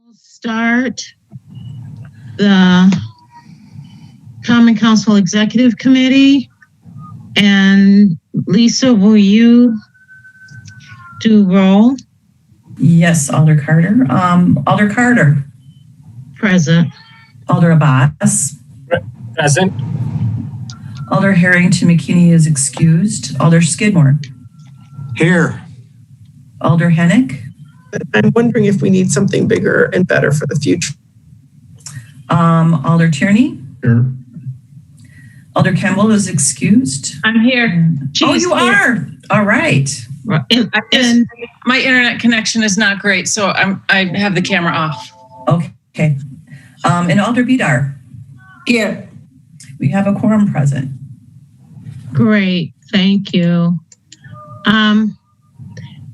We'll start the Common Council Executive Committee. And Lisa, will you do roll? Yes, Alder Carter. Alder Carter. Present. Alder Abbas. Present. Alder Harrington McKinney is excused. Alder Skidmore. Here. Alder Hennick. I'm wondering if we need something bigger and better for the future. Alder Tierney. Here. Alder Campbell is excused. I'm here. Oh, you are. All right. And My internet connection is not great, so I have the camera off. Okay. And Alder Bidar. Here. We have a quorum present. great, thank you.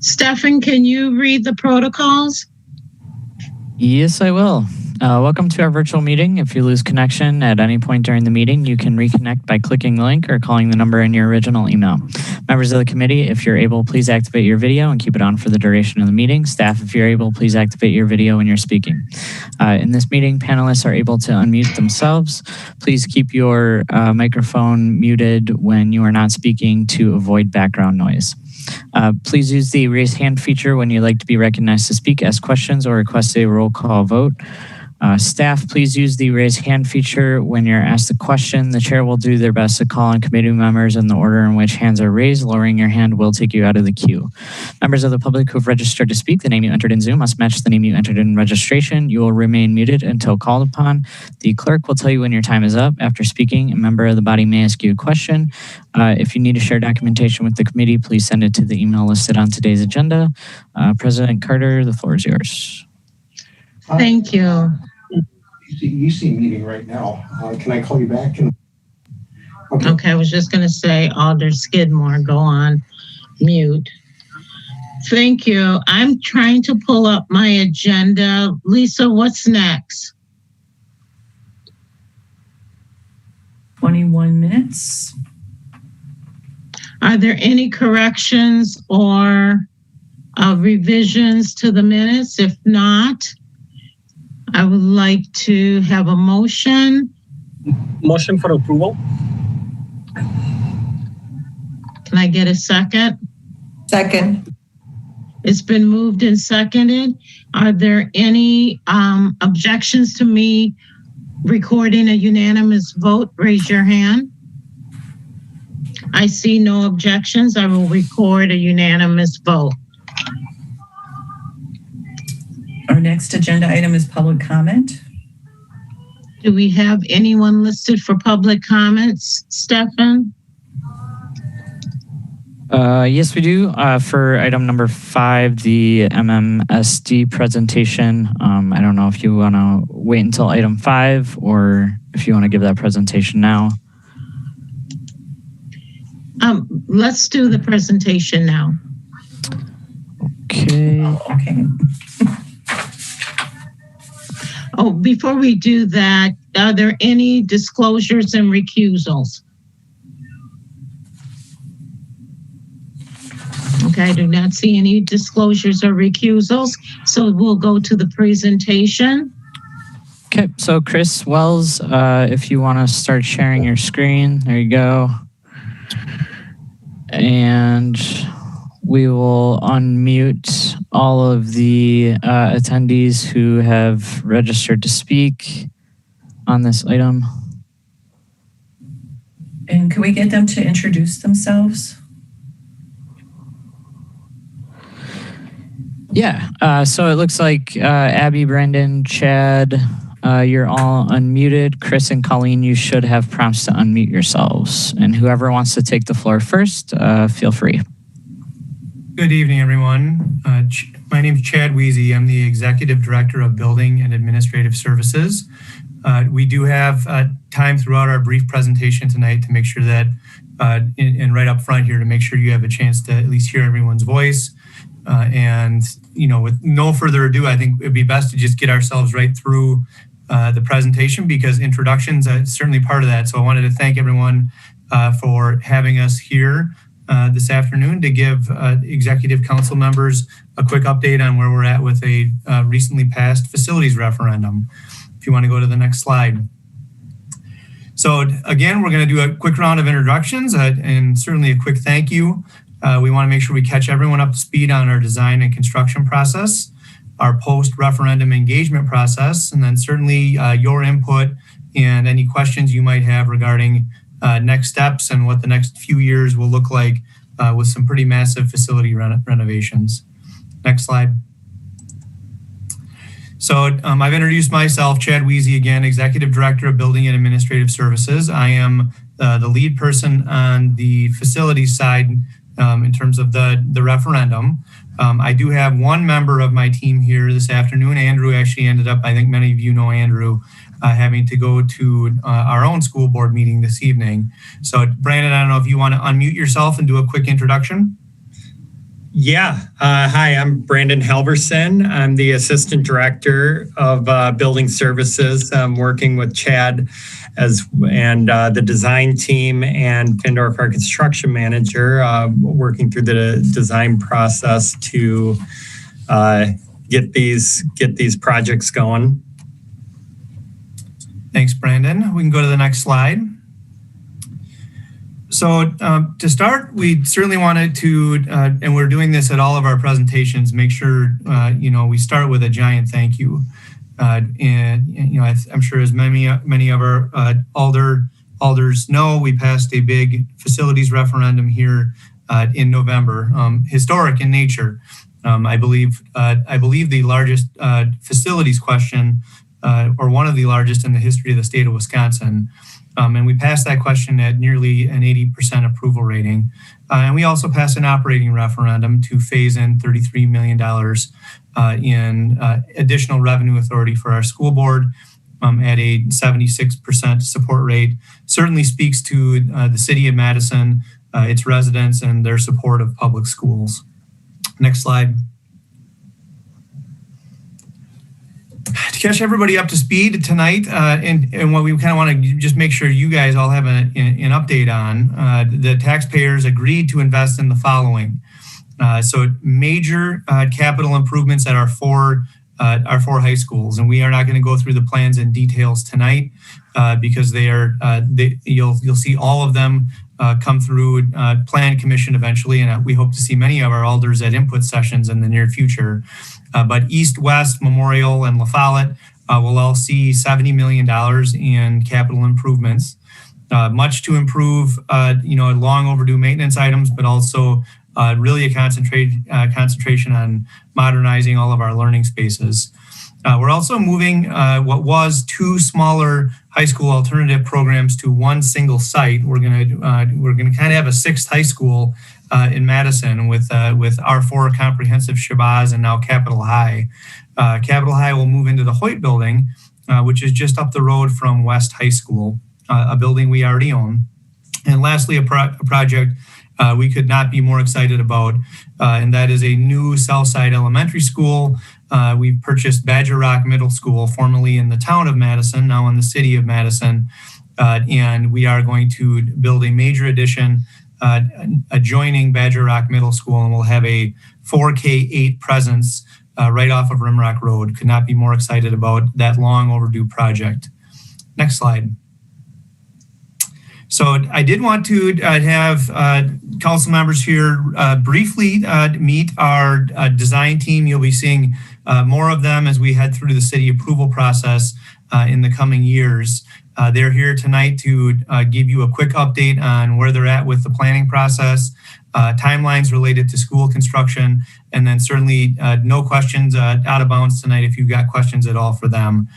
Stefan, can you read the protocols? Yes, I will. Welcome to our virtual meeting. If you lose connection at any point during the meeting, you can reconnect by clicking the link or calling the number in your original email. Members of the committee, if you're able, please activate your video and keep it on for the duration of the meeting. Staff, if you're able, please activate your video when you're speaking. In this meeting, panelists are able to unmute themselves. Please keep your microphone muted when you are not speaking to avoid background noise. Please use the raise hand feature when you'd like to be recognized to speak, ask questions, or request a roll call vote. Staff, please use the raise hand feature when you're asked a question. The chair will do their best to call on committee members in the order in which hands are raised. Lowering your hand will take you out of the queue. Members of the public who have registered to speak, the name you entered in Zoom must match the name you entered in registration. You will remain muted until called upon. The clerk will tell you when your time is up. After speaking, a member of the body may ask you a question. If you need to share documentation with the committee, please send it to the email listed on today's agenda. President Carter, the floor is yours. Thank you. EC meeting right now. Can I call you back? Okay, I was just going to say, Alder Skidmore, go on mute. Thank you. I'm trying to pull up my agenda. Lisa, what's next? 21 minutes. Are there any corrections or revisions to the minutes? If not, I would like to have a motion. Motion for approval. Can I get a second? Second. It's been moved and seconded. Are there any objections to me recording a unanimous vote? Raise your hand. I see no objections. I will record a unanimous vote. Our next agenda item is public comment. Do we have anyone listed for public comments, Stefan? Yes, we do. For item number 5, the MMSD presentation. I don't know if you want to wait until item 5 or if you want to give that presentation now. Let's do the presentation now. Okay. Okay. Oh, before we do that, are there any disclosures and recusals? Okay, I do not see any disclosures or recusals, so we'll go to the presentation. Okay, so Chris Wells, if you want to start sharing your screen, there you go. And we will unmute all of the attendees who have registered to speak on this item. And can we get them to introduce themselves? Yeah, so it looks like Abby, Brendan, Chad, you're all unmuted. Chris and Colleen, you should have prompts to unmute yourselves. And whoever wants to take the floor first, feel free. Good evening, everyone. My name is Chad Weezy. I'm the Executive Director of Building and Administrative Services. We do have time throughout our brief presentation tonight to make sure that, and right up front here, to make sure you have a chance to at least hear everyone's voice. And, with no further ado, I think it'd be best to just get ourselves right through the presentation, because introductions are certainly part of that. So I wanted to thank everyone for having us here this afternoon to give Executive Council members a quick update on where we're at with a recently passed facilities referendum. If you want to go to the next slide. So again, we're going to do a quick round of introductions and certainly a quick thank you. We want to make sure we catch everyone up to speed on our design and construction process, our post-referendum engagement process, and then certainly your input and any questions you might have regarding next steps and what the next few years will look like with some pretty massive facility renovations. Next slide. So I've introduced myself, Chad Weezy, again, Executive Director of Building and Administrative Services. I am the lead person on the facilities side in terms of the referendum. I do have one member of my team here this afternoon. Andrew actually ended up, I think many of you know Andrew, having to go to our own school board meeting this evening. So Brandon, I don't know if you want to unmute yourself and do a quick introduction. Yeah. Hi, I'm Brandon Halverson. I'm the Assistant Director of Building Services. I'm working with Chad and the design team and Findorf, our construction manager, working through the design process to get these projects going. Thanks, Brandon. We can go to the next slide. So to start, we certainly wanted to, and we're doing this at all of our presentations, make sure, we start with a giant thank you. I'm sure as many of our alders know, we passed a big facilities referendum here in November, historic in nature. I believe the largest facilities question, or one of the largest in the history of the state of Wisconsin. And we passed that question at nearly an 80% approval rating. And we also passed an operating referendum to phase in $33 million in additional revenue authority for our school board at a 76% support rate. Certainly speaks to the city of Madison, its residents, and their support of public schools. Next slide. To catch everybody up to speed tonight, and what we kind of want to just make sure you guys all have an update on, the taxpayers agreed to invest in the following. So major capital improvements at our four high schools, and we are not going to go through the plans in details tonight because you'll see all of them come through Plan Commission eventually, and we hope to see many of our alders at input sessions in the near future. But East, West, Memorial, and La Follette will all see $70 million in capital improvements, much to improve, long overdue maintenance items, but also really a concentration on modernizing all of our learning spaces. We're also moving what was two smaller high school alternative programs to one single site. We're gonna kind of have a sixth high school in Madison with R4 Comprehensive Shabazz and now Capitol High. Capitol High will move into the Hoyt building, which is just up the road from West High School, a building we already own. And lastly, a project we could not be more excited about, and that is a new Southside Elementary School. We've purchased Badger Rock Middle School, formerly in the town of Madison, now in the city of Madison, and we are going to build a major addition adjoining Badger Rock Middle School, and we'll have a 4K8 presence right off of Rimrock Road. Could not be more excited about that long overdue project. Next slide. So I did want to have council members here briefly meet our design team. You'll be seeing more of them as we head through the city approval process in the coming years. They're here tonight to give you a quick update on where they're at with the planning process, timelines related to school construction, and then certainly no questions out of bounds tonight if you've got questions at all for them.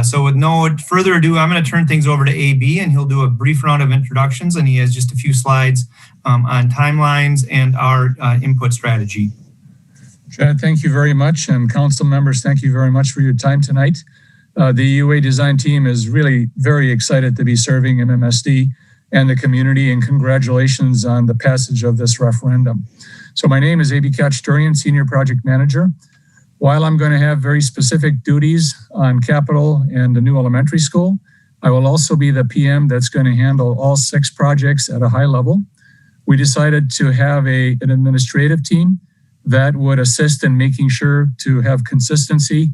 So with no further ado, I'm going to turn things over to AB, and he'll do a brief round of introductions, and he has just a few slides on timelines and our input strategy. Chad, thank you very much, and council members, thank you very much for your time tonight. The UA design team is really very excited to be serving MMSD and the community, and congratulations on the passage of this referendum. So my name is AB Kachaturian, Senior Project Manager. While I'm going to have very specific duties on Capitol and the new elementary school, I will also be the PM that's going to handle all 6 projects at a high level. We decided to have an administrative team that would assist in making sure to have consistency.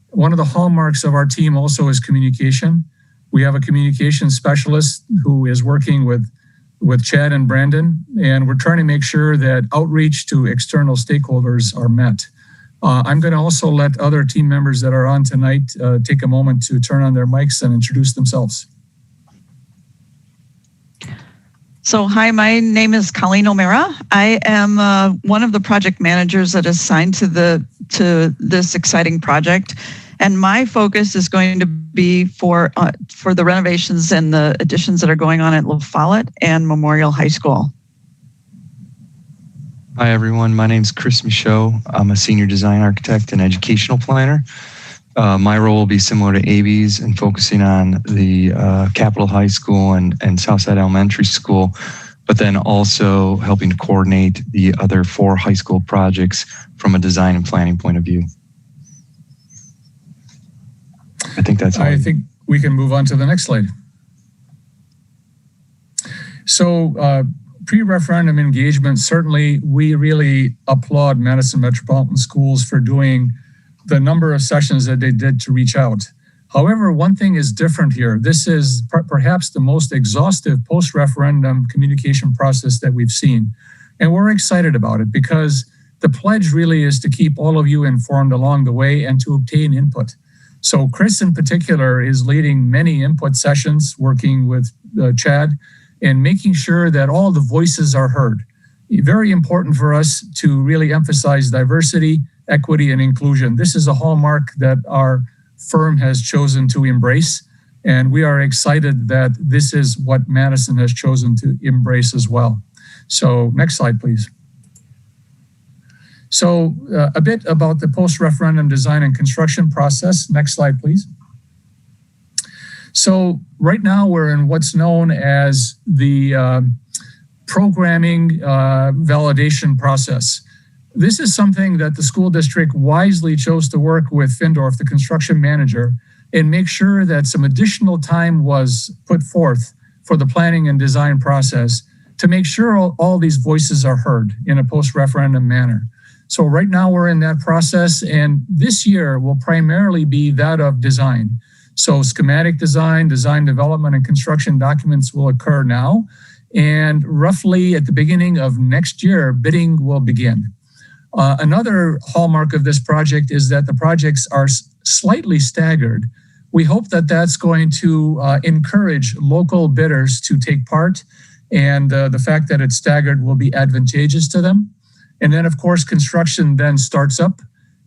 One of the hallmarks of our team also is communication. We have a communication specialist who is working with Chad and Brandon, and we're trying to make sure that outreach to external stakeholders are met. I'm going to also let other team members that are on tonight take a moment to turn on their mics and introduce themselves. So, hi, my name is Colleen O'Mara. I am one of the project managers that is assigned to this exciting project, and my focus is going to be for the renovations and the additions that are going on at La Follette and Memorial High School. Hi, everyone. My name is Chris Michaud. I'm a senior design architect and educational planner. My role will be similar to AB's and focusing on the Capitol High School and Southside Elementary School, but then also helping to coordinate the other 4 high school projects from a design and planning point of view. I think that's all. I think we can move on to the next slide. So, pre-referendum engagement, certainly we really applaud Madison Metropolitan Schools for doing the number of sessions that they did to reach out. However, one thing is different here. This is perhaps the most exhaustive post-referendum communication process that we've seen. And we're excited about it because the pledge really is to keep all of you informed along the way and to obtain input. So Chris in particular is leading many input sessions, working with Chad, and making sure that all the voices are heard. Very important for us to really emphasize diversity, equity, and inclusion. This is a hallmark that our firm has chosen to embrace, and we are excited that this is what Madison has chosen to embrace as well. So next slide, please. So a bit about the post-referendum design and construction process. Next slide, please. So right now we're in what's known as the programming validation process. This is something that the school district wisely chose to work with Findorf, the construction manager, and make sure that some additional time was put forth for the planning and design process to make sure all these voices are heard in a post-referendum manner. So right now we're in that process, and this year will primarily be that of design. So schematic design, design development, and construction documents will occur now. And roughly at the beginning of next year, bidding will begin. Another hallmark of this project is that the projects are slightly staggered. We hope that that's going to encourage local bidders to take part, and the fact that it's staggered will be advantageous to them. And then, of course, construction then starts up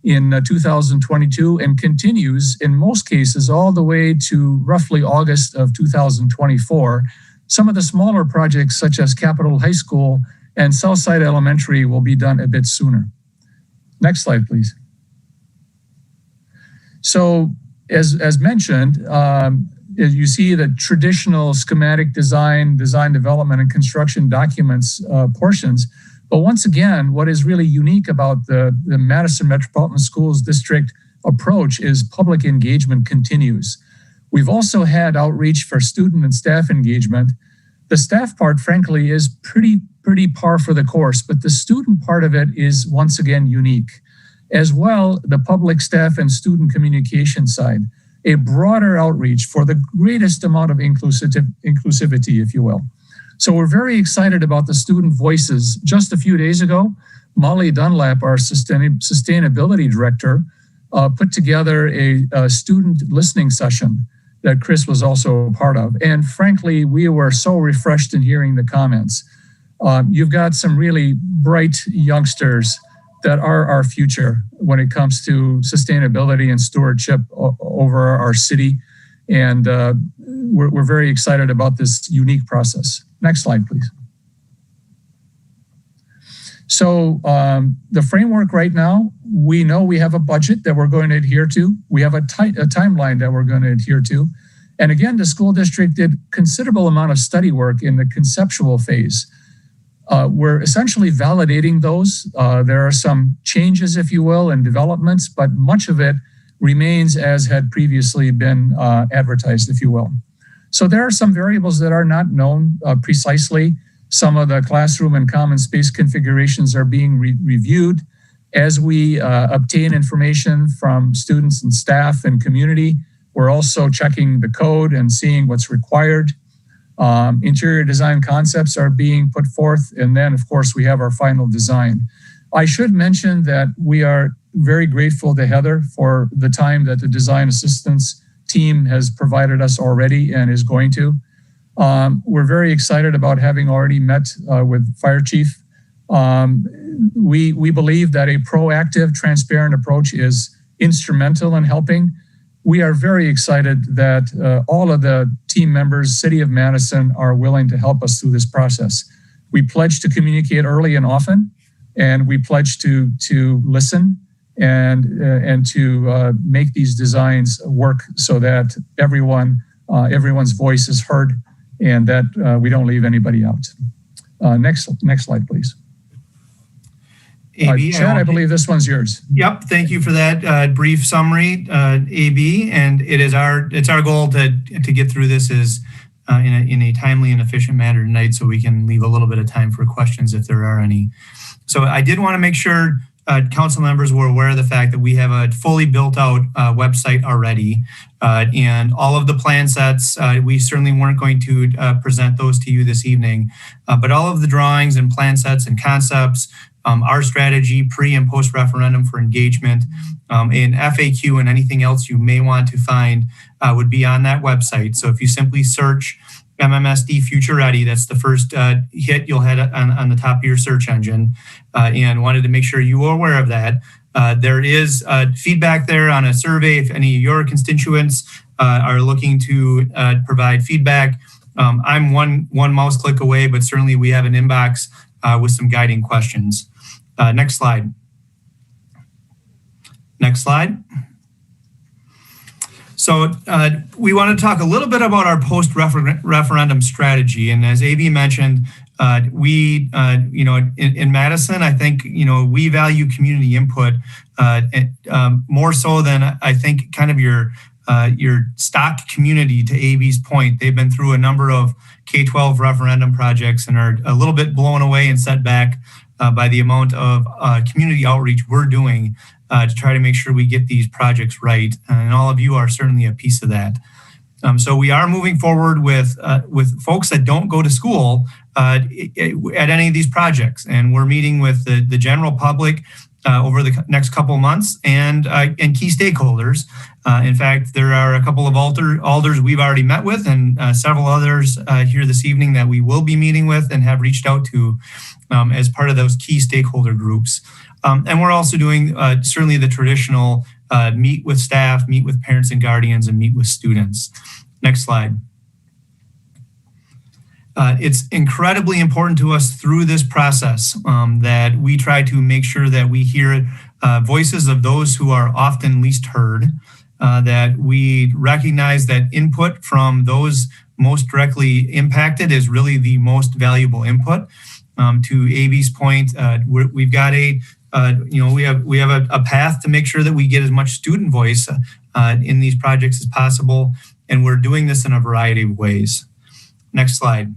in 2022 and continues in most cases all the way to roughly August of 2024. Some of the smaller projects such as Capitol High School and Southside Elementary will be done a bit sooner. Next slide, please. So as mentioned, you see the traditional schematic design, design development, and construction documents portions. But once again, what is really unique about the Madison Metropolitan Schools District approach is public engagement continues. We've also had outreach for student and staff engagement. The staff part, frankly, is pretty par for the course, but the student part of it is once again unique. As well, the public staff and student communication side, a broader outreach for the greatest amount of inclusivity, if you will. So we're very excited about the student voices. Just a few days ago, Molly Dunlap, our sustainability director, put together a student listening session that Chris was also a part of. And frankly, we were so refreshed in hearing the comments. You've got some really bright youngsters that are our future when it comes to sustainability and stewardship over our city. And we're very excited about this unique process. Next slide, please. So the framework right now, we know we have a budget that we're going to adhere to. We have a timeline that we're going to adhere to. And again, the school district did considerable amount of study work in the conceptual phase. We're essentially validating those. There are some changes, if you will, and developments, but much of it remains as had previously been advertised, if you will. So there are some variables that are not known precisely. Some of the classroom and common space configurations are being reviewed. As we obtain information from students and staff and community, we're also checking the code and seeing what's required. Interior design concepts are being put forth, and then, of course, we have our final design. I should mention that we are very grateful to Heather for the time that the design assistance team has provided us already and is going to. We're very excited about having already met with Fire Chief. We believe that a proactive, transparent approach is instrumental in helping. We are very excited that all of the team members, City of Madison, are willing to help us through this process. We pledge to communicate early and often, and we pledge to listen and to make these designs work so that everyone's voice is heard and that we don't leave anybody out. Next slide, please. AB, Chad, I believe this one's yours. Yep. Thank you for that brief summary, AB. And it's our goal to get through this in a timely and efficient manner tonight, so we can leave a little bit of time for questions if there are any. So I did want to make sure council members were aware of the fact that we have a fully built out website already, and all of the plan sets, we certainly weren't going to present those to you this evening, but all of the drawings and plan sets and concepts, our strategy pre and post referendum for engagement, and FAQ and anything else you may want to find would be on that website. So if you simply search MMSD Future Ready, that's the first hit you'll hit on the top of your search engine, and wanted to make sure you were aware of that. There is feedback there on a survey if any of your constituents are looking to provide feedback. I'm one mouse click away, but certainly we have an inbox with some guiding questions. Next slide. Next slide. So we want to talk a little bit about our post-referendum strategy. And as AB mentioned, we, in Madison, I think, we value community input more so than I think kind of your stock community. To AB's point, they've been through a number of K-12 referendum projects and are a little bit blown away and set back by the amount of community outreach we're doing to try to make sure we get these projects right. And all of you are certainly a piece of that. So we are moving forward with folks that don't go to school at any of these projects. And we're meeting with the general public over the next couple of months and key stakeholders. In fact, there are a couple of alders we've already met with and several others here this evening that we will be meeting with and have reached out to as part of those key stakeholder groups. And we're also doing certainly the traditional meet with staff, meet with parents and guardians, and meet with students. Next slide. It's incredibly important to us through this process that we try to make sure that we hear voices of those who are often least heard, that we recognize that input from those most directly impacted is really the most valuable input. To AB's point, we've got we have a path to make sure that we get as much student voice in these projects as possible, and we're doing this in a variety of ways. Next slide.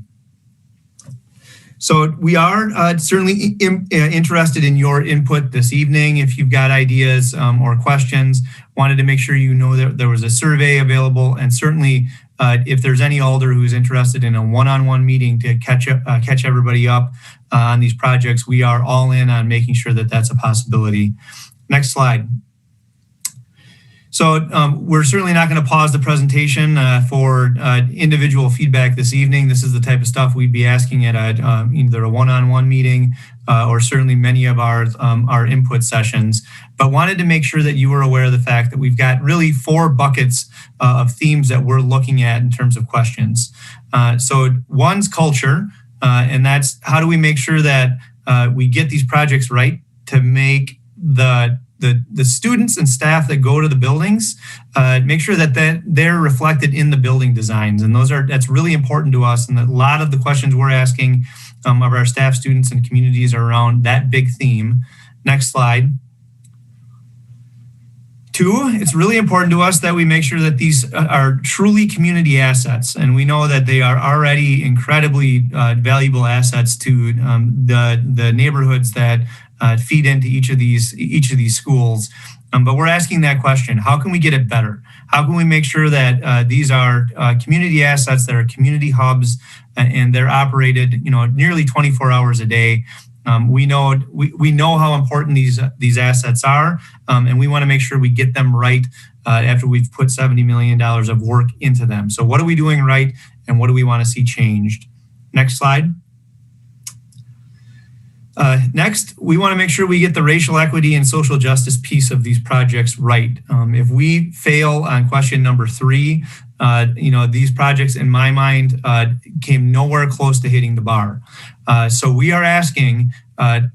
So we are certainly interested in your input this evening. If you've got ideas or questions, wanted to make sure you know that there was a survey available, and certainly if there's any alder who's interested in a one-on-one meeting to catch everybody up on these projects, we are all in on making sure that that's a possibility. Next slide. So we're certainly not going to pause the presentation for individual feedback this evening. This is the type of stuff we'd be asking at either a one-on-one meeting or certainly many of our input sessions. But wanted to make sure that you were aware of the fact that we've got really 4 buckets of themes that we're looking at in terms of questions. So one's culture, and that's how do we make sure that we get these projects right to make the students and staff that go to the buildings, make sure that they're reflected in the building designs. And that's really important to us. And a lot of the questions we're asking of our staff, students, and communities are around that big theme. Next slide. 2, it's really important to us that we make sure that these are truly community assets. And we know that they are already incredibly valuable assets to the neighborhoods that feed into each of these schools. But we're asking that question: how can we get it better? How can we make sure that these are community assets that are community hubs and they're operated, nearly 24 hours a day? We know how important these assets are, and we want to make sure we get them right after we've put $70 million of work into them. So what are we doing right, and what do we want to see changed? Next slide. Next, we want to make sure we get the racial equity and social justice piece of these projects right. If we fail on question number 3, these projects, in my mind, came nowhere close to hitting the bar. So we are asking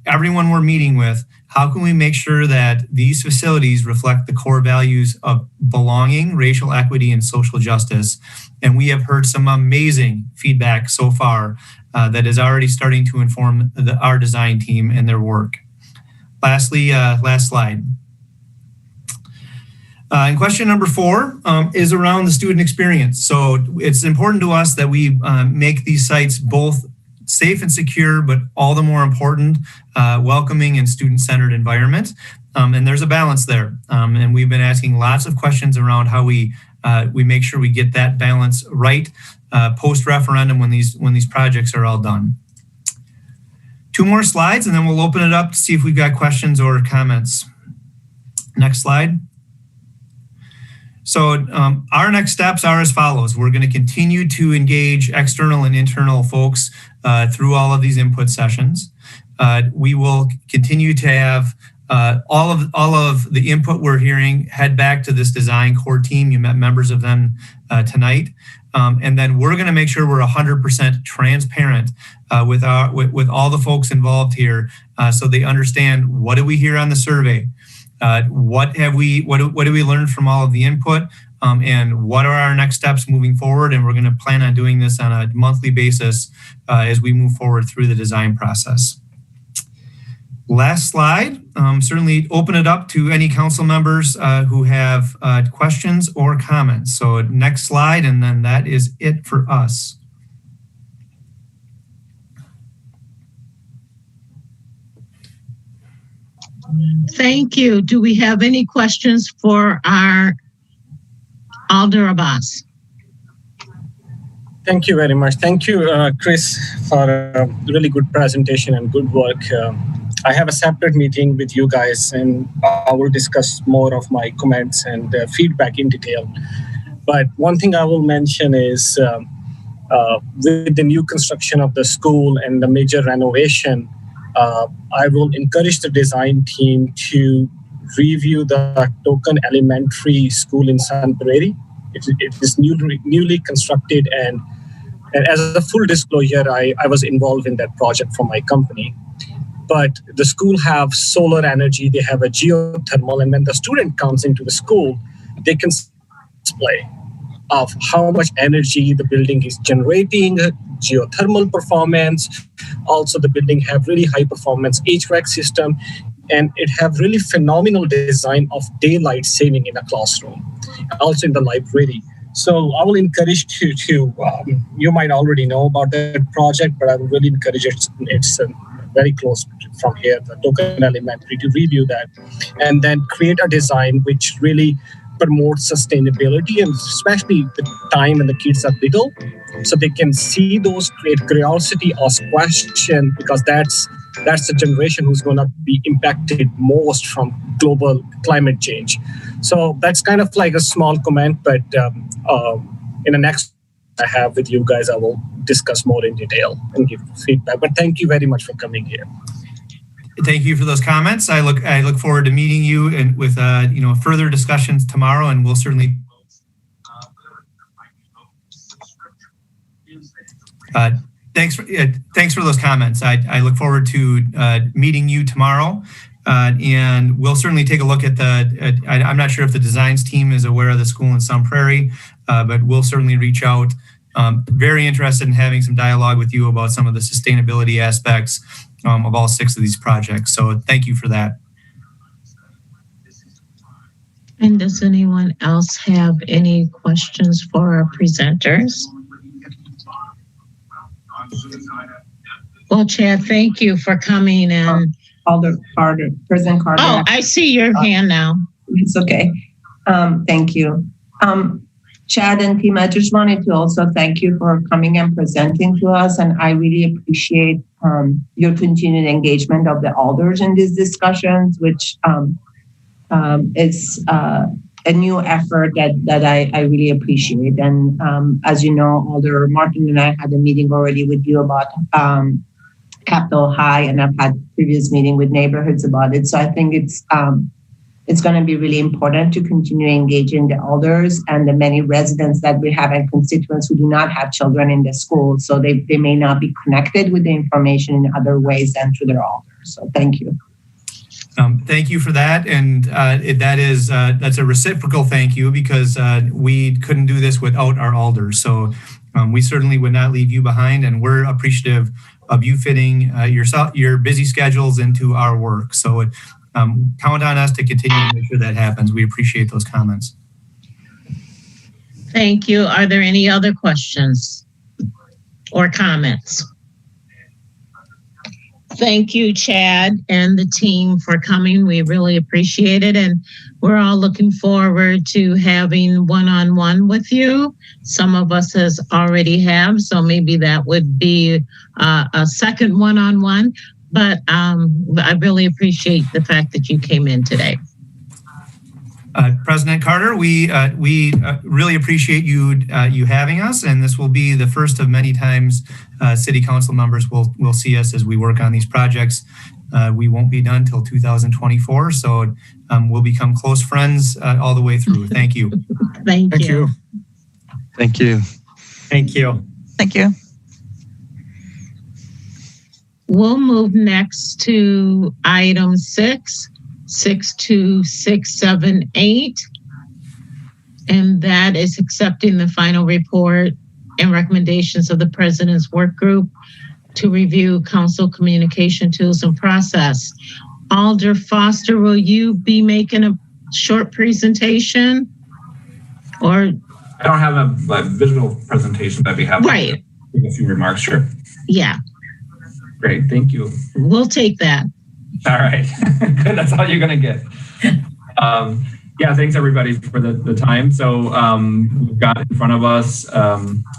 everyone we're meeting with, how can we make sure that these facilities reflect the core values of belonging, racial equity, and social justice? And we have heard some amazing feedback so far that is already starting to inform our design team and their work. Lastly, last slide. And question number 4 is around the student experience. So it's important to us that we make these sites both safe and secure, but all the more important, welcoming and student-centered environment. And there's a balance there. And we've been asking lots of questions around how we make sure we get that balance right post-referendum when these projects are all done. 2 more slides, and then we'll open it up to see if we've got questions or comments. Next slide. So our next steps are as follows. We're going to continue to engage external and internal folks through all of these input sessions. We will continue to have all of the input we're hearing head back to this design core team. You met members of them tonight. And then we're going to make sure we're 100% transparent with all the folks involved here, so they understand what did we hear on the survey, what do we learn from all of the input, and what are our next steps moving forward. And we're going to plan on doing this on a monthly basis as we move forward through the design process. Last slide. Certainly open it up to any council members who have questions or comments. So next slide, and then that is it for us. Thank you. Do we have any questions for our Alder Abbas? Thank you very much. Thank you, Chris, for a really good presentation and good work. I have a separate meeting with you guys, and I will discuss more of my comments and feedback in detail. But one thing I will mention is with the new construction of the school and the major renovation, I will encourage the design team to review the Token Elementary School in Sun Prairie. It is newly constructed, and as a full disclosure, I was involved in that project for my company. But the school have solar energy, they have a geothermal, and when the student comes into the school, they can display of how much energy the building is generating, geothermal performance. Also, the building have really high performance HVAC system, and it have really phenomenal design of daylight saving in a classroom, also in the library. So I will encourage you to, you might already know about that project, but I will really encourage it. It's very close from here, the Token Elementary, to review that and then create a design which really promotes sustainability, and especially the time when the kids are little, so they can see those, create curiosity, ask questions, because that's the generation who's going to be impacted most from global climate change. So that's kind of like a small comment, but in the next I have with you guys, I will discuss more in detail and give feedback. But thank you very much for coming here. Thank you for those comments. I look forward to meeting you and with further discussions tomorrow, and we'll certainly. Thanks for those comments. I look forward to meeting you tomorrow, and we'll certainly take a look at I'm not sure if the designs team is aware of the school in Sun Prairie, but we'll certainly reach out. Very interested in having some dialogue with you about some of the sustainability aspects of all 6 of these projects. So thank you for that. And does anyone else have any questions for our presenters? Well, Chad, thank you for coming and President Carter. Oh, I see your hand now. It's okay. Thank you. Chad and team, I just wanted to also thank you for coming and presenting to us. And I really appreciate your continued engagement of the alders in these discussions, which is a new effort that I really appreciate. And as you know, Alder Martin and I had a meeting already with you about Capitol High, and I've had previous meeting with neighborhoods about it. So I think it's going to be really important to continue engaging the elders and the many residents that we have and constituents who do not have children in the school. So they may not be connected with the information in other ways than through their elders. So thank you. Thank you for that. And that's a reciprocal thank you, because we couldn't do this without our alders. So we certainly would not leave you behind, and we're appreciative of you fitting your busy schedules into our work. So count on us to continue to make sure that happens. We appreciate those comments. Thank you. Are there any other questions or comments? Thank you, Chad and the team, for coming. We really appreciate it. And we're all looking forward to having one-on-one with you. Some of us has already have, so maybe that would be a second one-on-one. But I really appreciate the fact that you came in today. President Carter, we really appreciate you having us, and this will be the first of many times City Council members will see us as we work on these projects. We won't be done till 2024, so we'll become close friends all the way through. Thank you. Thank you. Thank you. Thank you. Thank you. We'll move next to item 62678, and that is accepting the final report and recommendations of the President's Work Group to review council communication tools and process. Alder Foster, will you be making a short presentation? Or I don't have a visual presentation, but I'd be happy to make a few remarks. Sure. Yeah. Great. Thank you. We'll take that. All right. Good. That's all you're going to get. Yeah, thanks everybody for the time. So we've got in front of us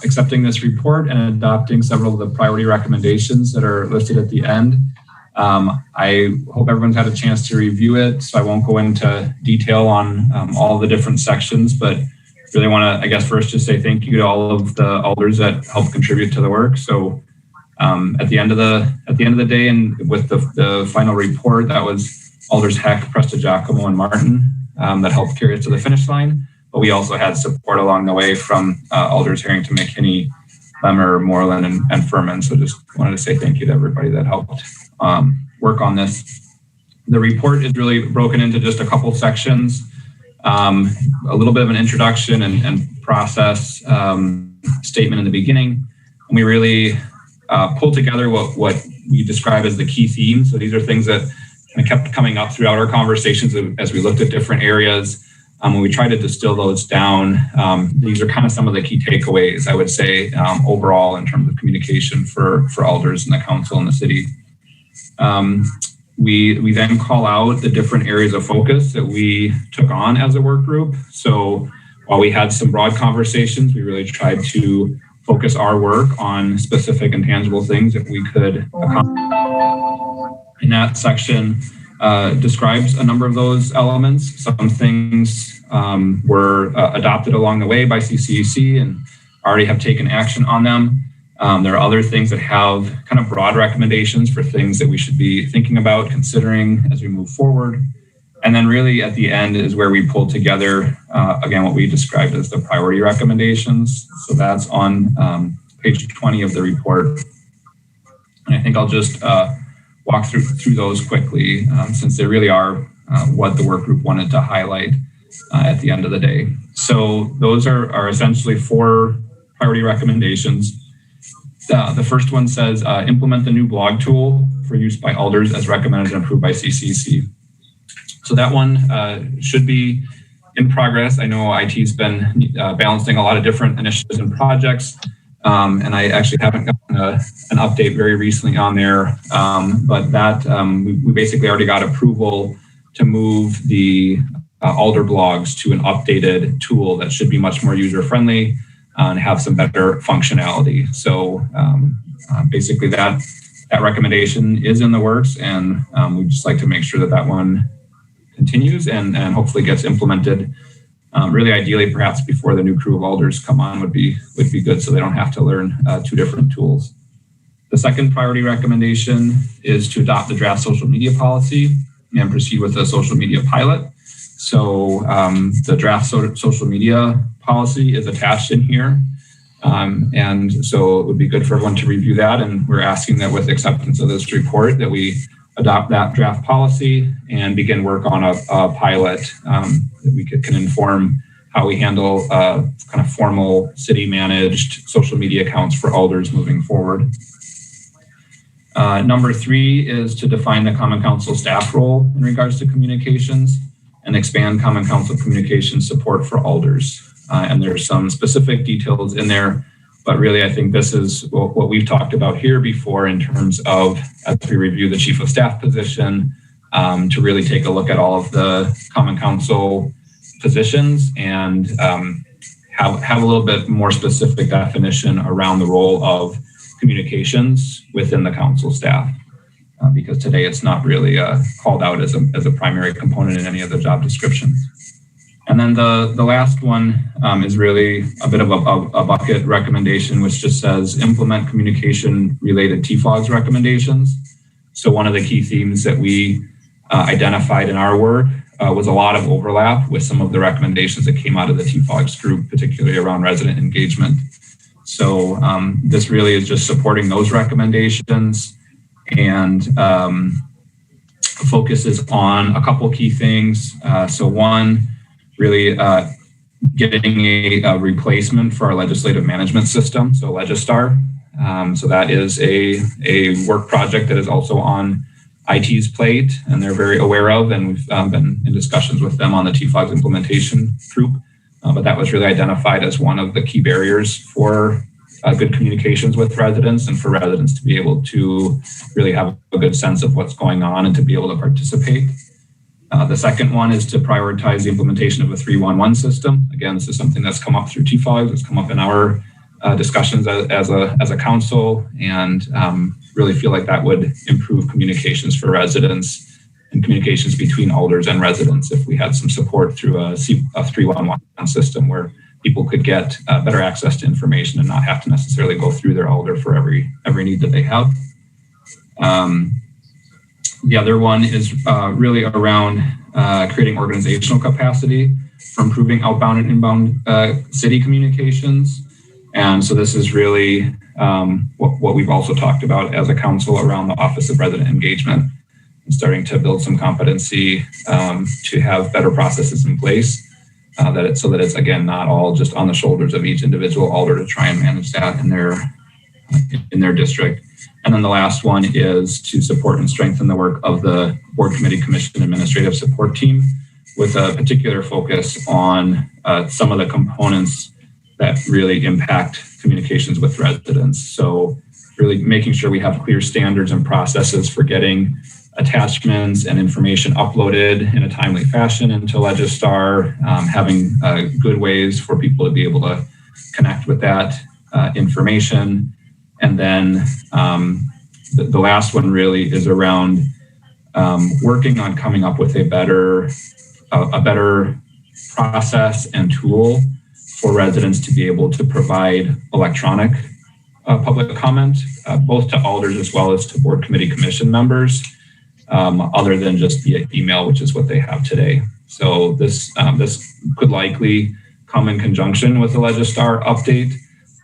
accepting this report and adopting several of the priority recommendations that are listed at the end. I hope everyone's had a chance to review it, so I won't go into detail on all the different sections, but really want to, I guess, first just say thank you to all of the alders that helped contribute to the work. So at the end of the day, and with the final report, that was Alders Heck, Prestigiacomo, and Martin that helped carry us to the finish line. But we also had support along the way from Alders Harrington, McKinney, Lemmer, Moreland, and Furman. So just wanted to say thank you to everybody that helped work on this. The report is really broken into just a couple sections, a little bit of an introduction and process statement in the beginning. And we really pulled together what we describe as the key themes. So these are things that kind of kept coming up throughout our conversations as we looked at different areas. When we tried to distill those down, these are kind of some of the key takeaways, I would say, overall in terms of communication for alders and the council and the city. We then call out the different areas of focus that we took on as a work group. So while we had some broad conversations, we really tried to focus our work on specific and tangible things that we could accomplish. In that section describes a number of those elements. Some things were adopted along the way by CCEC and already have taken action on them. There are other things that have kind of broad recommendations for things that we should be thinking about, considering as we move forward. And then really at the end is where we pulled together, again, what we described as the priority recommendations. So that's on page 20 of the report. And I think I'll just walk through those quickly since they really are what the work group wanted to highlight at the end of the day. So those are essentially 4 priority recommendations. The first one says implement the new blog tool for use by alders as recommended and approved by CCC. So that one should be in progress. I know IT's been balancing a lot of different initiatives and projects. And I actually haven't gotten an update very recently on there, but that we basically already got approval to move the Alder blogs to an updated tool that should be much more user-friendly and have some better functionality. So basically that recommendation is in the works, and we'd just like to make sure that that one continues and hopefully gets implemented. Really ideally, perhaps before the new crew of Alders come on would be good, so they don't have to learn two different tools. The second priority recommendation is to adopt the draft social media policy and proceed with a social media pilot. So the draft social media policy is attached in here. And so it would be good for everyone to review that. And we're asking that with acceptance of this report that we adopt that draft policy and begin work on a pilot that we can inform how we handle kind of formal city managed social media accounts for Alders moving forward. Number 3 is to define the Common Council staff role in regards to communications and expand Common Council communication support for Alders. And there's some specific details in there, but really I think this is what we've talked about here before in terms of, as we review the Chief of Staff position, to really take a look at all of the Common Council positions and have a little bit more specific definition around the role of communications within the council staff. Because today it's not really called out as a primary component in any of the job descriptions. And then the last one is really a bit of a bucket recommendation, which just says implement communication related TFOGS recommendations. So one of the key themes that we identified in our work was a lot of overlap with some of the recommendations that came out of the TFOGS group, particularly around resident engagement. So this really is just supporting those recommendations and focuses on a couple key things. So one, really getting a replacement for our legislative management system, so Legistar. So that is a work project that is also on IT's plate, and they're very aware of, and we've been in discussions with them on the TFOGS implementation group. But that was really identified as one of the key barriers for good communications with residents and for residents to be able to really have a good sense of what's going on and to be able to participate. The second one is to prioritize the implementation of a 311 system. Again, this is something that's come up through TFOGS, it's come up in our discussions as a council, and really feel like that would improve communications for residents and communications between Alders and residents if we had some support through a 311 system where people could get better access to information and not have to necessarily go through their Alder for every need that they have. The other one is really around creating organizational capacity for improving outbound and inbound city communications. And so this is really what we've also talked about as a council around the Office of Resident Engagement and starting to build some competency to have better processes in place so that it's, again, not all just on the shoulders of each individual Alder to try and manage that in their district. And then the last one is to support and strengthen the work of the Board Committee Commission Administrative Support Team with a particular focus on some of the components that really impact communications with residents. So really making sure we have clear standards and processes for getting attachments and information uploaded in a timely fashion into Legistar, having good ways for people to be able to connect with that information. And then the last one really is around working on coming up with a better process and tool for residents to be able to provide electronic public comment, both to Alders as well as to Board Committee Commission members, other than just via email, which is what they have today. So this could likely come in conjunction with the Legistar update.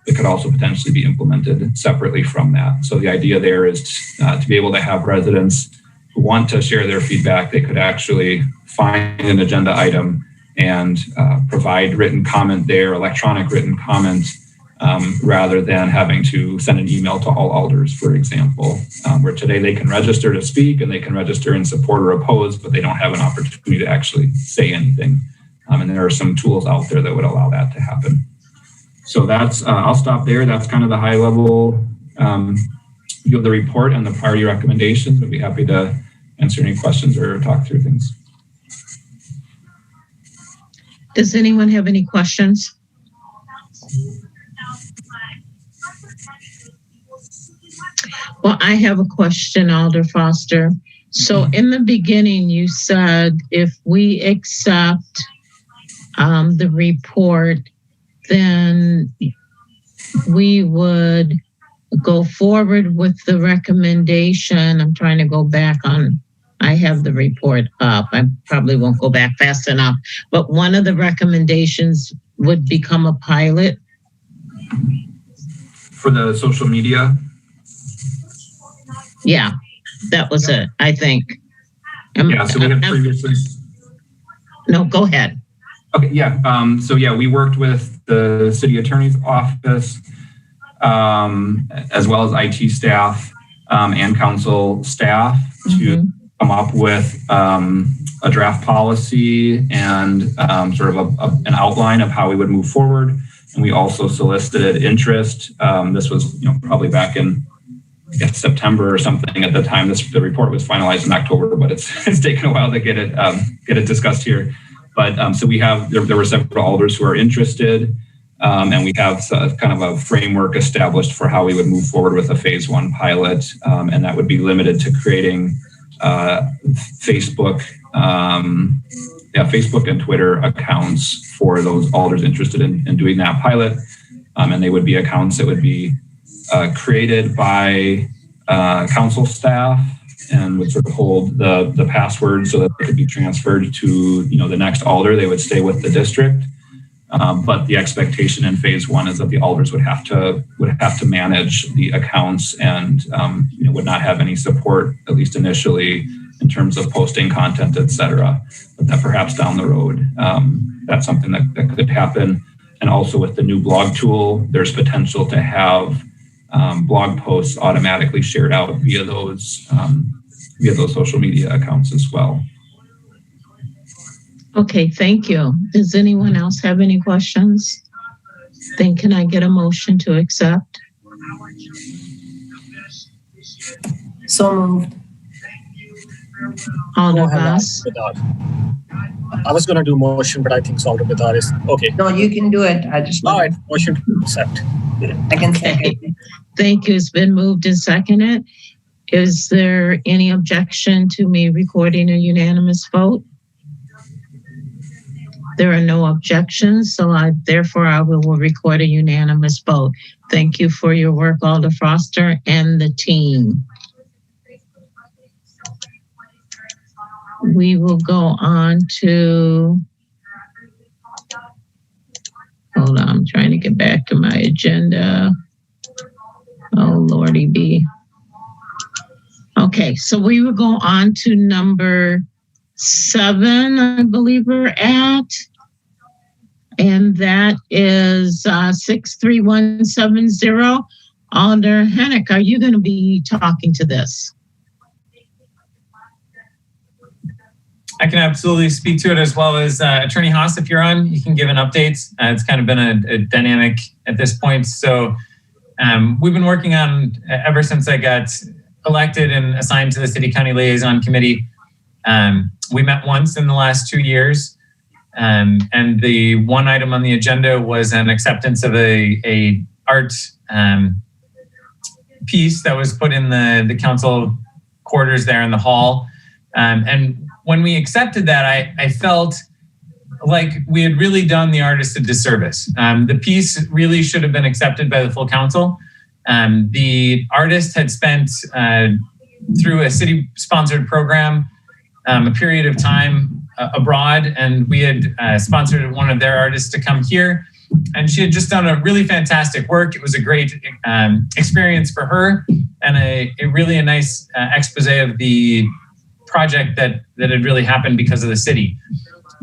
It could also potentially be implemented separately from that. So the idea there is to be able to have residents who want to share their feedback, they could actually find an agenda item and provide written comment there, electronic written comment, rather than having to send an email to all Alders, for example, where today they can register to speak and they can register in support or oppose, but they don't have an opportunity to actually say anything. And there are some tools out there that would allow that to happen. So that's, I'll stop there. That's kind of the high level view of the report and the priority recommendations. I'd be happy to answer any questions or talk through things. Does anyone have any questions? Well, I have a question, Alder Foster. So in the beginning, you said if we accept the report, then we would go forward with the recommendation. I'm trying to go back on, I have the report up. I probably won't go back fast enough, but one of the recommendations would become a pilot. For the social media? Yeah, that was it, I think. Yeah, so we had previously. No, go ahead. Okay, yeah. So yeah, we worked with the city attorney's office, as well as IT staff and council staff to come up with a draft policy and sort of an outline of how we would move forward. And we also solicited interest. This was, probably back in, I guess, September or something at the time. The report was finalized in October, but it's taken a while to get it discussed here. But so we have, there were several alders who are interested, and we have kind of a framework established for how we would move forward with a phase 1 pilot, and that would be limited to creating Facebook and Twitter accounts for those alders interested in doing that pilot, and they would be accounts that would be created by council staff and would sort of hold the password so that they could be transferred to the next alder. They would stay with the district, but the expectation in phase 1 is that the alders would have to manage the accounts and would not have any support, at least initially, in terms of posting content, etc. But that perhaps down the road, that's something that could happen. And also with the new blog tool, there's potential to have blog posts automatically shared out via those social media accounts as well. Okay, thank you. Does anyone else have any questions? Then can I get a motion to accept? So moved. Alder Go ahead, Voss. I was going to do motion, but I think Alder Bedard is okay. No, you can do it. I just. All right, motion to accept. I can Okay. second. Thank you. It's been moved and seconded. Is there any objection to me recording a unanimous vote? There are no objections, so therefore I will record a unanimous vote. Thank you for your work, Alder Foster and the team. We will go on to, hold on, I'm trying to get back to my agenda. Oh, Lordy B. Okay, so we will go on to number 7, I believe we're at. And that is 63170. Alder Hennick, are you going to be talking to this? I can absolutely speak to it, as well as Attorney Haas, if you're on, you can give an update. It's kind of been a dynamic at this point. So we've been working on, ever since I got elected and assigned to the City County Liaison Committee. We met once in the last 2 years. And the one item on the agenda was an acceptance of a art piece that was put in the council quarters there in the hall. And when we accepted that, I felt like we had really done the artist a disservice. The piece really should have been accepted by the full council. The artist had spent through a city-sponsored program a period of time abroad, and we had sponsored one of their artists to come here. And she had just done a really fantastic work. It was a great experience for her, and a really nice expose of the project that had really happened because of the city.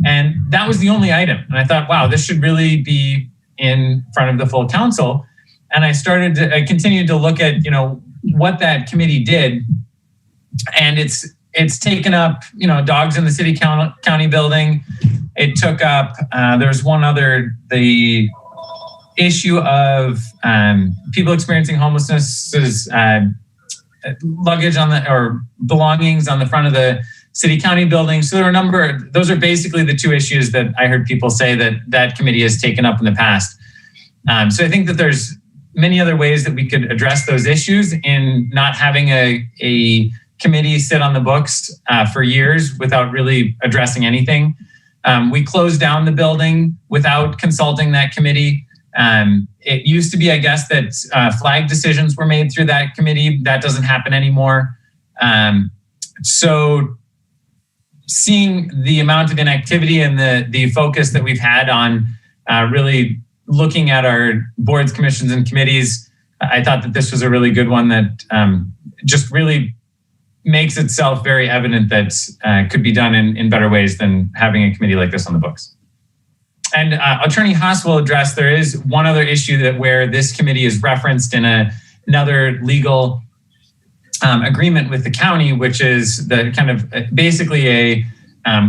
And that was the only item. And I thought, wow, this should really be in front of the full council. And I continued to look at, what that committee did. And it's taken up, dogs in the city county building. It took up, there's one other, the issue of people experiencing homelessness is luggage on the or belongings on the front of the city county building. So there are a number, those are basically the two issues that I heard people say that committee has taken up in the past. So I think that there's many other ways that we could address those issues in not having a committee sit on the books for years without really addressing anything. We closed down the building without consulting that committee. It used to be, I guess, that flag decisions were made through that committee. That doesn't happen anymore. So seeing the amount of inactivity and the focus that we've had on really looking at our boards, commissions, and committees, I thought that this was a really good one that just really makes itself very evident that could be done in better ways than having a committee like this on the books. And Attorney Haas will address, there is one other issue that where this committee is referenced in another legal agreement with the county, which is the kind of basically a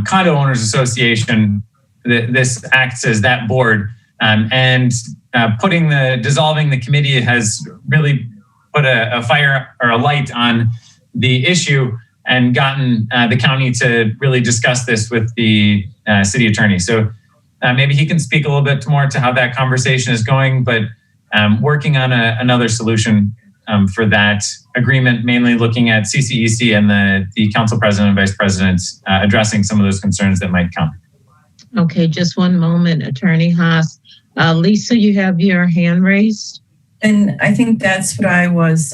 condo owners association. This acts as that board, and dissolving the committee has really put a fire or a light on the issue and gotten the county to really discuss this with the city attorney. So maybe he can speak a little bit more to how that conversation is going, but working on another solution for that agreement, mainly looking at CCEC and the council president and vice president addressing some of those concerns that might come. Okay, just one moment, Attorney Haas. Lisa, you have your hand raised. And I think that's what I was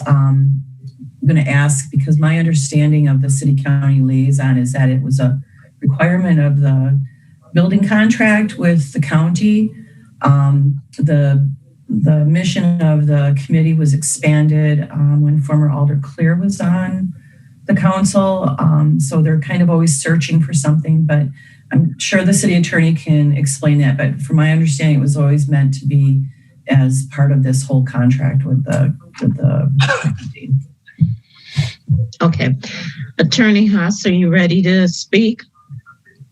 going to ask, because my understanding of the city county liaison is that it was a requirement of the building contract with the county. The mission of the committee was expanded when former Alder Clear was on the council. So they're kind of always searching for something, but I'm sure the city attorney can explain that. But from my understanding, it was always meant to be as part of this whole contract with the Okay. Attorney Haas, are you ready to speak?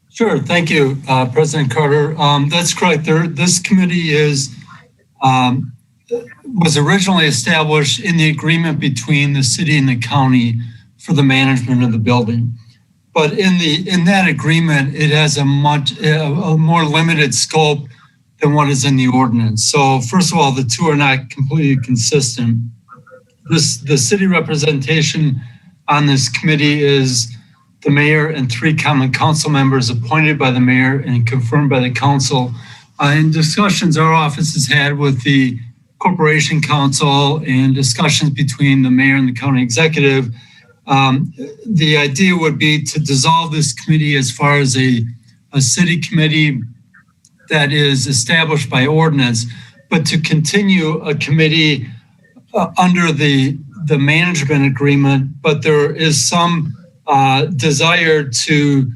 Sure. Thank you, President Carter. That's correct. This committee was originally established in the agreement between the city and the county for the management of the building. But in that agreement, it has a more limited scope than what is in the ordinance. So first of all, the two are not completely consistent. The city representation on this committee is the mayor and 3 common council members appointed by the mayor and confirmed by the council. In discussions our office has had with the corporation council and discussions between the mayor and the county executive, the idea would be to dissolve this committee as far as a city committee that is established by ordinance, but to continue a committee under the management agreement. But there is some desire to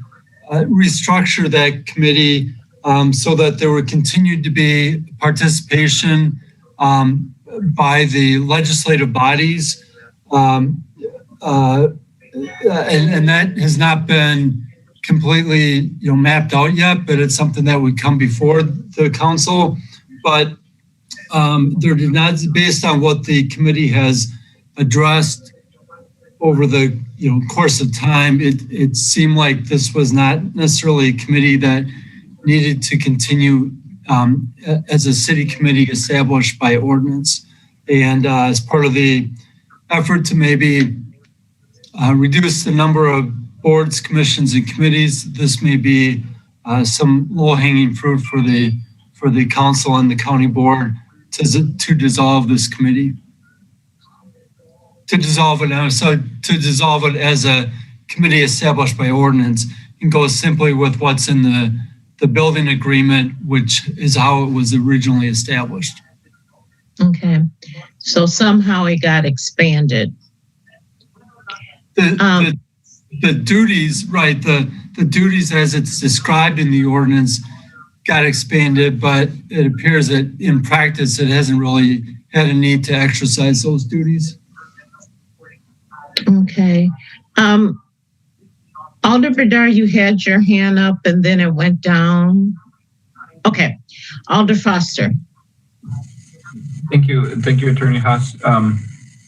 restructure that committee so that there would continue to be participation by the legislative bodies. And that has not been completely mapped out yet, but it's something that would come before the council. But there did not, based on what the committee has addressed over the course of time, it seemed like this was not necessarily a committee that needed to continue as a city committee established by ordinance. And as part of the effort to maybe reduce the number of boards, commissions, and committees, this may be some low-hanging fruit for the council and the county board to dissolve this committee. To dissolve it as a committee established by ordinance and go simply with what's in the building agreement, which is how it was originally established. Okay. So somehow it got expanded. The duties, right, the duties as it's described in the ordinance got expanded, but it appears that in practice it hasn't really had a need to exercise those duties. Okay. Alder Bedard, you had your hand up and then it went down. Okay. Alder Foster. Thank you, Attorney Haas.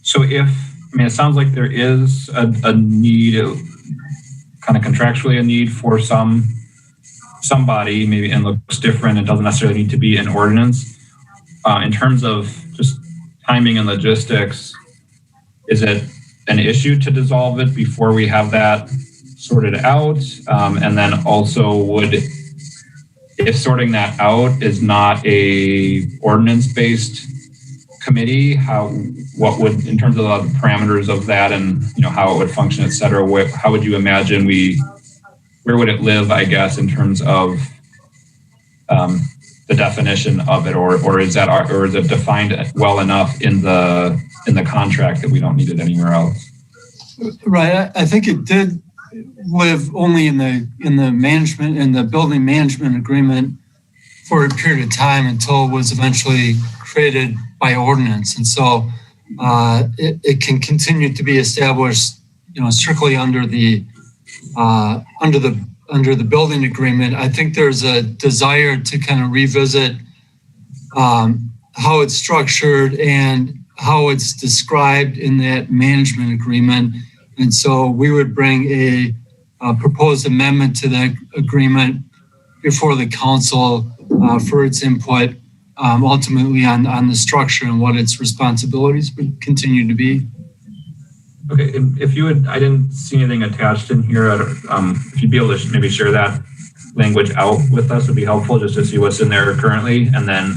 So it sounds like there is a need, kind of contractually a need for somebody, maybe, and looks different. It doesn't necessarily need to be an ordinance. In terms of just timing and logistics, is it an issue to dissolve it before we have that sorted out? And then also if sorting that out is not a ordinance-based committee, what would, in terms of the parameters of that and how it would function, et cetera, how would you imagine where would it live, I guess, in terms of the definition of it, or is it defined well enough in the contract that we don't need it anywhere else? Right. I think it did live only in the building management agreement for a period of time until it was eventually created by ordinance. And so it can continue to be established, strictly under the building agreement. I think there's a desire to kind of revisit how it's structured and how it's described in that management agreement. And so we would bring a proposed amendment to that agreement before the council for its input, ultimately on the structure and what its responsibilities would continue to be. Okay, if you would, I didn't see anything attached in here. If you'd be able to maybe share that language out with us, would be helpful just to see what's in there currently. And then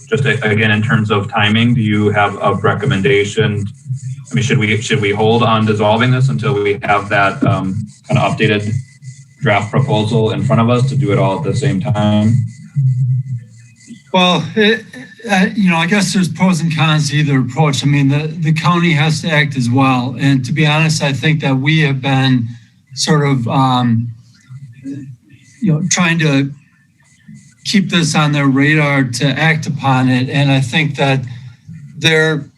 just again, in terms of timing, do you have a recommendation? I mean, should we hold on dissolving this until we have that kind of updated draft proposal in front of us to do it all at the same time? Well, I guess there's pros and cons to either approach. I mean, the county has to act as well. And to be honest, I think that we have been sort of, trying to keep this on their radar to act upon it. And I think that the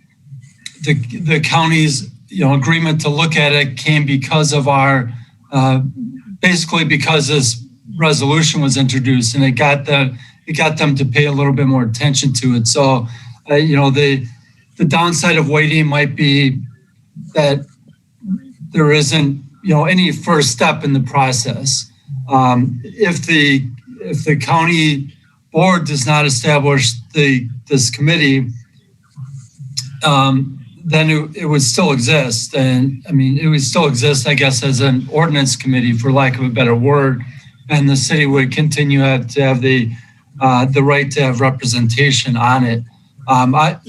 county's, agreement to look at it came because of our, basically because this resolution was introduced, and it got them to pay a little bit more attention to it. So, the downside of waiting might be that there isn't, any first step in the process. If the county board does not establish this committee, then it would still exist. And I mean, it would still exist, I guess, as an ordinance committee, for lack of a better word. And the city would continue to have the right to have representation on it. I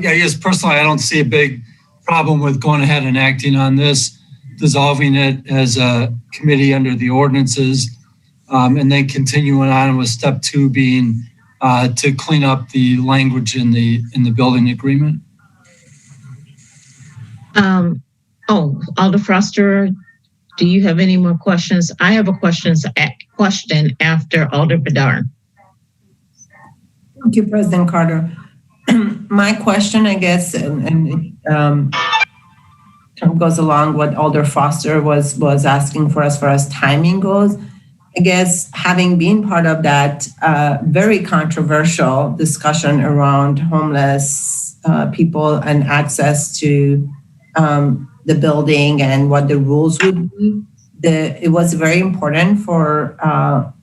guess personally, I don't see a big problem with going ahead and acting on this, dissolving it as a committee under the ordinances, and then continuing on with step 2 being to clean up the language in the building agreement. Alder Froster, do you have any more questions? I have a question after Alder Bedard. Thank you, President Carter. My question, I guess, and it goes along what Alder Foster was asking for as far as timing goes. I guess having been part of that very controversial discussion around homeless people and access to the building and what the rules would be, it was very important for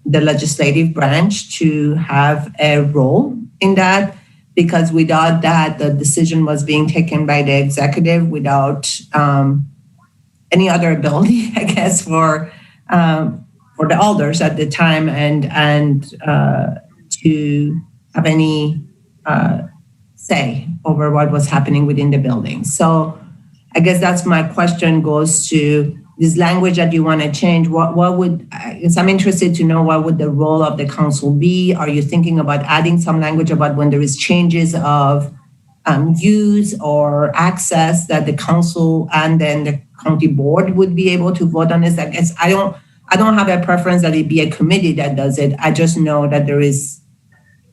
the legislative branch to have a role in that, because without that, the decision was being taken by the executive without any other ability, I guess, for the alders at the time and to have any say over what was happening within the building. So I guess that's my question, goes to this language that you want to change. What would, I guess I'm interested to know, what would the role of the council be? Are you thinking about adding some language about when there is changes of use or access that the council and then the county board would be able to vote on this? I guess I don't have a preference that it be a committee that does it. I just know that there is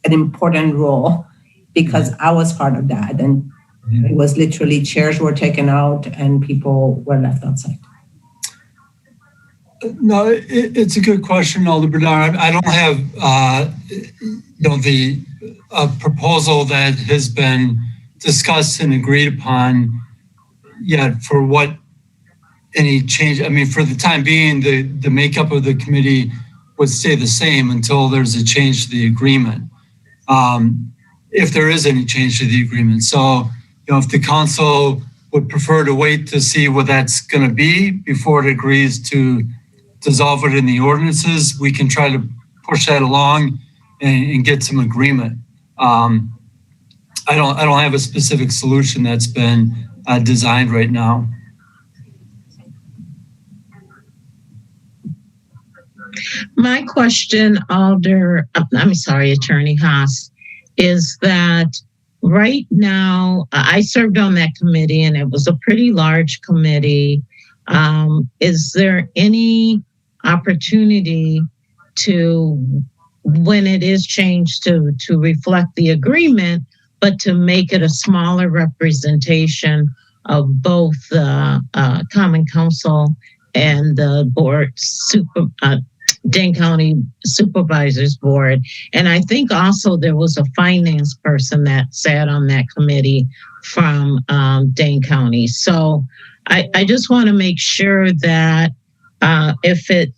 an important role because I was part of that. And it was literally chairs were taken out and people were left outside. No, it's a good question, Alder Bernard. I don't have, the proposal that has been discussed and agreed upon yet for what any change. I mean, for the time being, the makeup of the committee would stay the same until there's a change to the agreement. If there is any change to the agreement. So, if the council would prefer to wait to see what that's going to be before it agrees to dissolve it in the ordinances, we can try to push that along and get some agreement. I don't have a specific solution that's been designed right now. My question, Attorney Haas, is that right now, I served on that committee and it was a pretty large committee. Is there any opportunity to, when it is changed to reflect the agreement, but to make it a smaller representation of both the Common Council and the board, Dane County Supervisors Board? And I think also there was a finance person that sat on that committee from Dane County. So I just want to make sure that if it,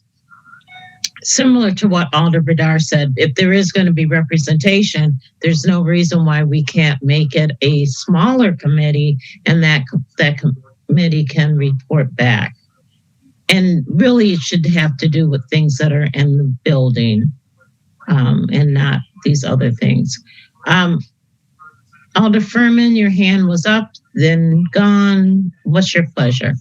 similar to what Alder Bedard said, if there is going to be representation, there's no reason why we can't make it a smaller committee and that committee can report back. And really, it should have to do with things that are in the building and not these other things. Alder Furman, your hand was up, then gone. What's your pleasure?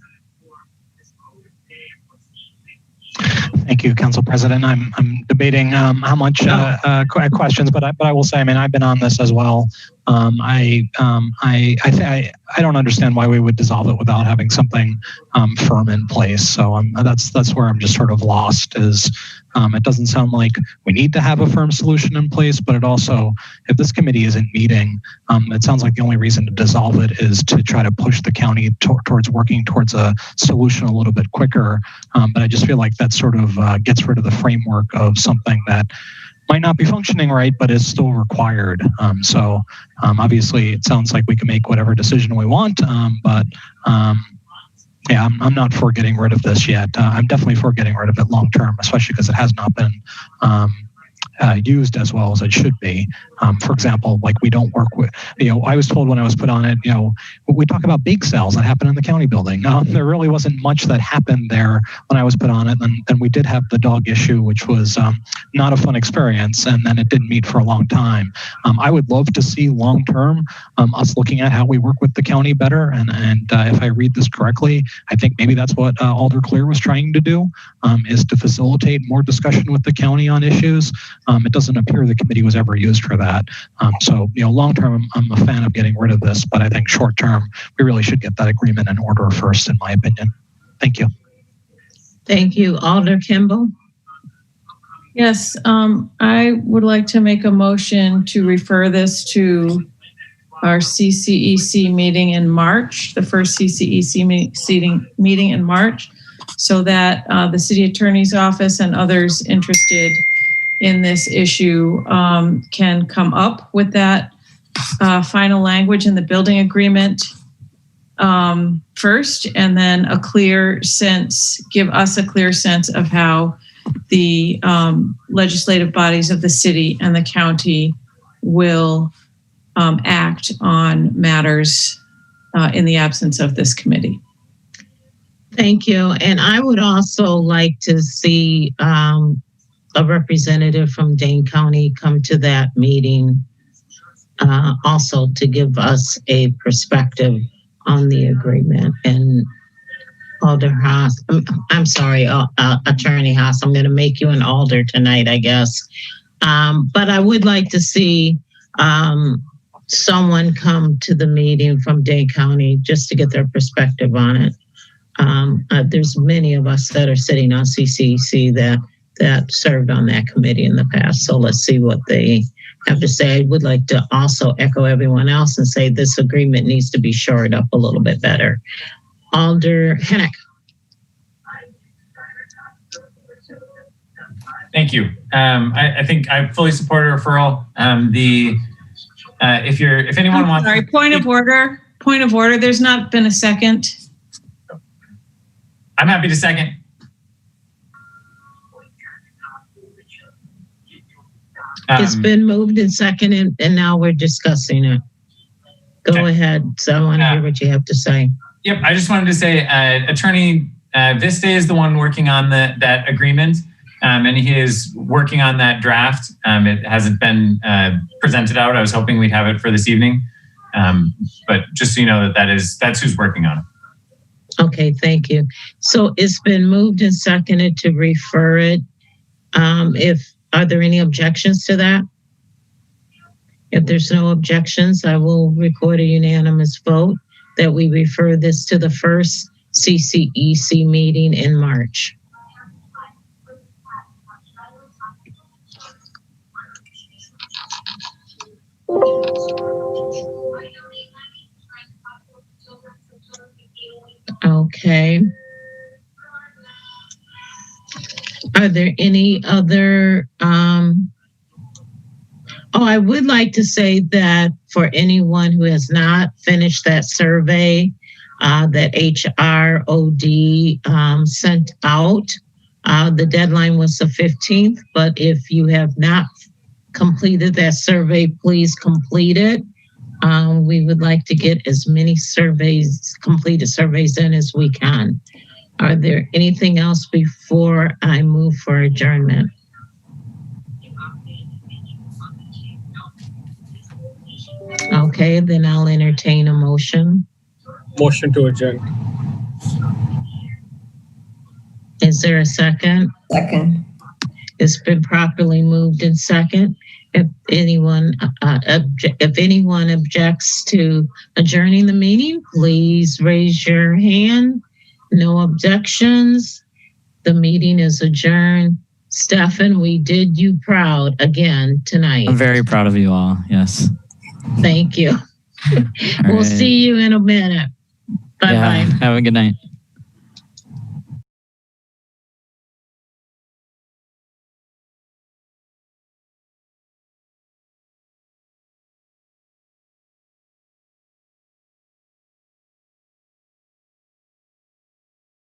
Thank you, Council President. I'm debating how much questions, but I will say, I mean, I've been on this as well. I don't understand why we would dissolve it without having something firm in place. So that's where I'm just sort of lost. It doesn't sound like we need to have a firm solution in place, but it also, if this committee isn't meeting, it sounds like the only reason to dissolve it is to try to push the county towards working towards a solution a little bit quicker. But I just feel like that sort of gets rid of the framework of something that might not be functioning right, but is still required. Obviously, it sounds like we can make whatever decision we want, but yeah, I'm not for getting rid of this yet. I'm definitely for getting rid of it long term, especially because it has not been used as well as it should be. For example, like we don't work with, I was told when I was put on it, we talk about bake sales that happen in the county building. There really wasn't much that happened there when I was put on it. And we did have the dog issue, which was not a fun experience. And then it didn't meet for a long time. I would love to see long term us looking at how we work with the county better. And if I read this correctly, I think maybe that's what Alder Clear was trying to do, is to facilitate more discussion with the county on issues. It doesn't appear the committee was ever used for that. Long term, I'm a fan of getting rid of this, but I think short term, we really should get that agreement in order first, in my opinion. Thank you. Thank you. Alder Kimball? Yes, I would like to make a motion to refer this to our CCEC meeting in March, the first CCEC meeting in March, so that the city attorney's office and others interested in this issue can come up with that final language in the building agreement first, and then give us a clear sense of how the legislative bodies of the city and the county will act on matters in the absence of this committee. Thank you. And I would also like to see a representative from Dane County come to that meeting also to give us a perspective on the agreement. And Alder Haas, I'm sorry, Attorney Haas, I'm going to make you an alder tonight, I guess. But I would like to see someone come to the meeting from Dane County just to get their perspective on it. There's many of us that are sitting on CCC that served on that committee in the past. So let's see what they have to say. I would like to also echo everyone else and say this agreement needs to be shored up a little bit better. Alder Hennick. Thank you. I think I fully support a referral. If anyone wants. Sorry, point of order. Point of order. There's not been a second. I'm happy to second. It's been moved and seconded, and now we're discussing it. Go ahead. So I want to hear what you have to say. Yep. I just wanted to say, Attorney Vista is the one working on that agreement, and he is working on that draft. It hasn't been presented out. I was hoping we'd have it for this evening, but just so you know that's who's working on it. Okay, thank you. So it's been moved and seconded to refer it. Are there any objections to that? If there's no objections, I will record a unanimous vote that we refer this to the first CCEC meeting in March. Okay. Are there any other, I would like to say that for anyone who has not finished that survey that HROD sent out, the deadline was the 15th, but if you have not completed that survey, please complete it. We would like to get as many completed surveys in as we can. Are there anything else before I move for adjournment? Okay, then I'll entertain a motion. Motion to adjourn. Is there a second? Second. It's been properly moved in second. If anyone objects to adjourning the meeting, please raise your hand. No objections. The meeting is adjourned. Stefan, we did you proud again tonight. I'm very proud of you all. Yes. Thank you. We'll see you in a minute. Bye-bye. Yeah, have a good night.